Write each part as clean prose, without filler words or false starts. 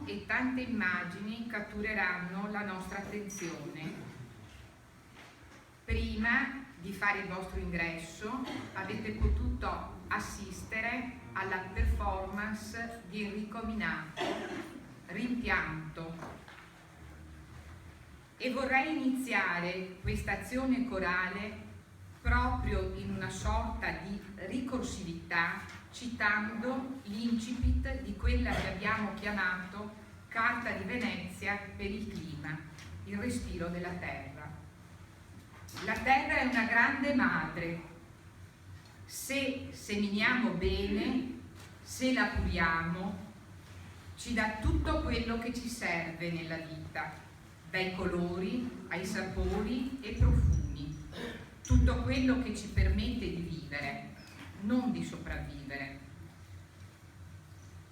e tante immagini cattureranno la nostra attenzione. Prima di fare il vostro ingresso avete potuto assistere alla performance di Enrico Minato, Rimpianto, e vorrei iniziare questa azione corale proprio in una sorta di ricorsività, citando l'incipit di quella che abbiamo chiamato Carta di Venezia per il clima, il respiro della terra. La terra è una grande madre. Se seminiamo bene, se la curiamo, ci dà tutto quello che ci serve nella vita, dai colori ai sapori e profumi, tutto quello che ci permette di vivere, non di sopravvivere.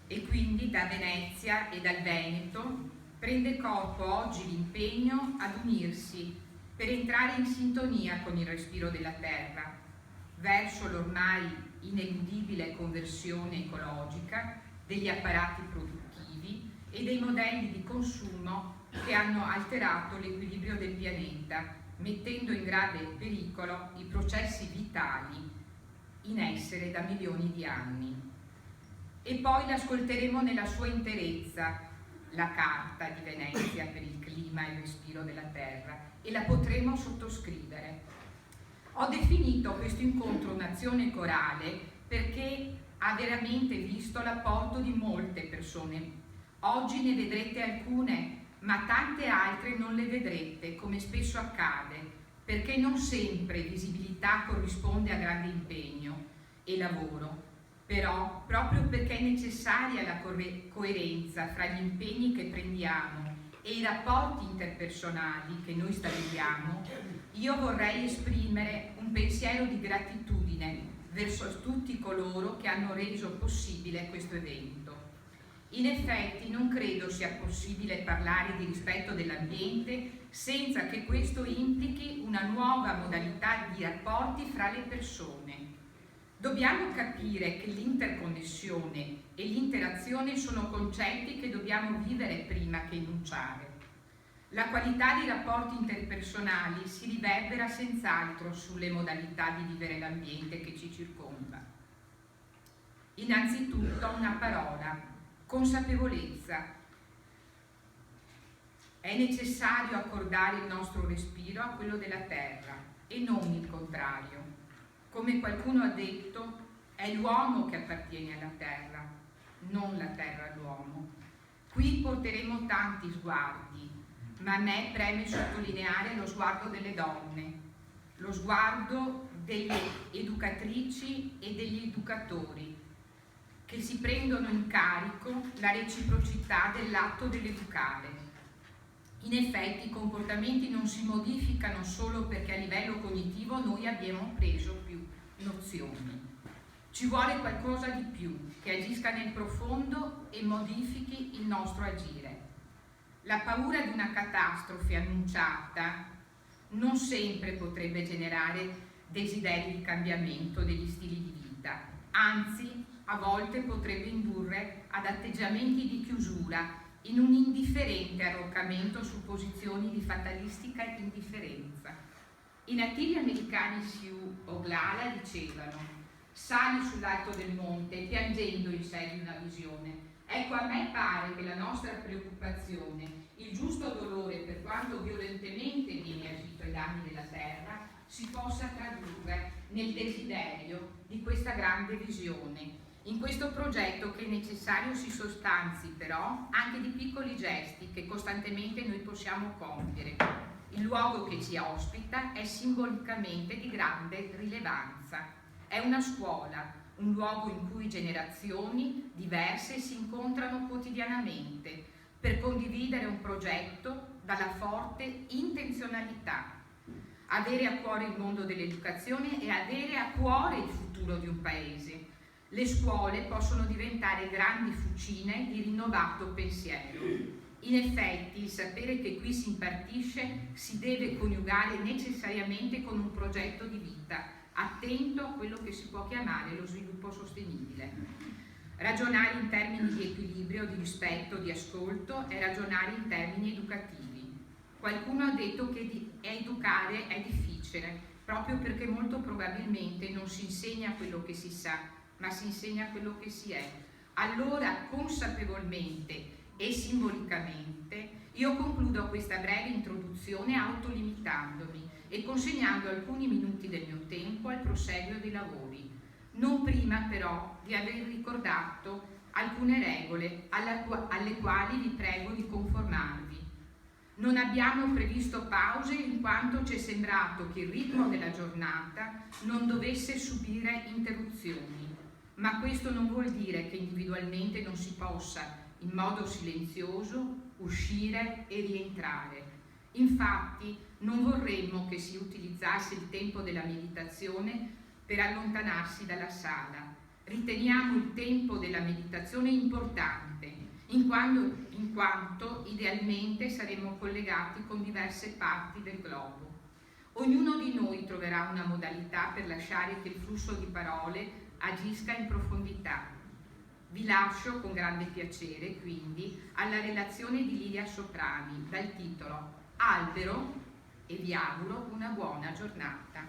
E quindi da Venezia e dal Veneto prende corpo oggi l'impegno ad unirsi per entrare in sintonia con il respiro della terra, verso l'ormai ineludibile conversione ecologica degli apparati produttivi e dei modelli di consumo che hanno alterato l'equilibrio del pianeta, mettendo in grave pericolo i processi vitali in essere da milioni di anni. E poi l'ascolteremo nella sua interezza, la Carta di Venezia per il clima e il respiro della terra, e la potremo sottoscrivere. Ho definito questo incontro un'azione corale perché ha veramente visto l'apporto di molte persone. Oggi ne vedrete alcune, ma tante altre non le vedrete, come spesso accade, perché non sempre visibilità corrisponde a grande impegno e lavoro. Però, proprio perché è necessaria la coerenza fra gli impegni che prendiamo e i rapporti interpersonali che noi stabiliamo, io vorrei esprimere un pensiero di gratitudine verso tutti coloro che hanno reso possibile questo evento. In effetti non credo sia possibile parlare di rispetto dell'ambiente senza che questo implichi una nuova modalità di rapporti fra le persone. Dobbiamo capire che l'interconnessione e l'interazione sono concetti che dobbiamo vivere prima che enunciare. La qualità dei rapporti interpersonali si riverbera senz'altro sulle modalità di vivere l'ambiente che ci circonda. Innanzitutto una parola: consapevolezza. È necessario accordare il nostro respiro a quello della terra e non il contrario. Come qualcuno ha detto, è l'uomo che appartiene alla terra, non la terra all'uomo. Qui porteremo tanti sguardi, ma a me preme sottolineare lo sguardo delle donne, lo sguardo delle educatrici e degli educatori, che si prendono in carico la reciprocità dell'atto dell'educare. In effetti i comportamenti non si modificano solo perché a livello cognitivo noi abbiamo preso più nozioni. Ci vuole qualcosa di più, che agisca nel profondo e modifichi il nostro agire. La paura di una catastrofe annunciata non sempre potrebbe generare desideri di cambiamento degli stili di vita, anzi a volte potrebbe indurre ad atteggiamenti di chiusura in un indifferente arroccamento su posizioni di fatalistica indifferenza. I nativi americani Sioux Oglala dicevano: sali sull'alto del monte e piangendo insegui una visione. Ecco, a me pare che la nostra preoccupazione, il giusto dolore per quanto violentemente viene agito ai danni della terra, si possa tradurre nel desiderio di questa grande visione. In questo progetto che è necessario si sostanzi però anche di piccoli gesti che costantemente noi possiamo compiere. Il luogo che ci ospita è simbolicamente di grande rilevanza. È una scuola, un luogo in cui generazioni diverse si incontrano quotidianamente per condividere un progetto dalla forte intenzionalità. Avere a cuore il mondo dell'educazione e avere a cuore il futuro di un paese. Le scuole possono diventare grandi fucine di rinnovato pensiero. In effetti, il sapere che qui si impartisce si deve coniugare necessariamente con un progetto di vita, attento a quello che si può chiamare lo sviluppo sostenibile. Ragionare in termini di equilibrio, di rispetto, di ascolto è ragionare in termini educativi. Qualcuno ha detto che educare è difficile, proprio perché molto probabilmente non si insegna quello che si sa, ma si insegna quello che si è. Allora, consapevolmente e simbolicamente, io concludo questa breve introduzione autolimitandomi e consegnando alcuni minuti del mio tempo al proseguio dei lavori, non prima però di aver ricordato alcune regole alle quali vi prego di conformarvi. Non abbiamo previsto pause in quanto ci è sembrato che il ritmo della giornata non dovesse subire interruzioni, ma questo non vuol dire che individualmente non si possa, in modo silenzioso, uscire e rientrare. Infatti, non vorremmo che si utilizzasse il tempo della meditazione per allontanarsi dalla sala. Riteniamo il tempo della meditazione importante, in quanto idealmente saremmo collegati con diverse parti del globo. Ognuno di noi troverà una modalità per lasciare che il flusso di parole agisca in profondità. Vi lascio con grande piacere, quindi, alla relazione di Lilia Soprani dal titolo Albero e vi auguro una buona giornata.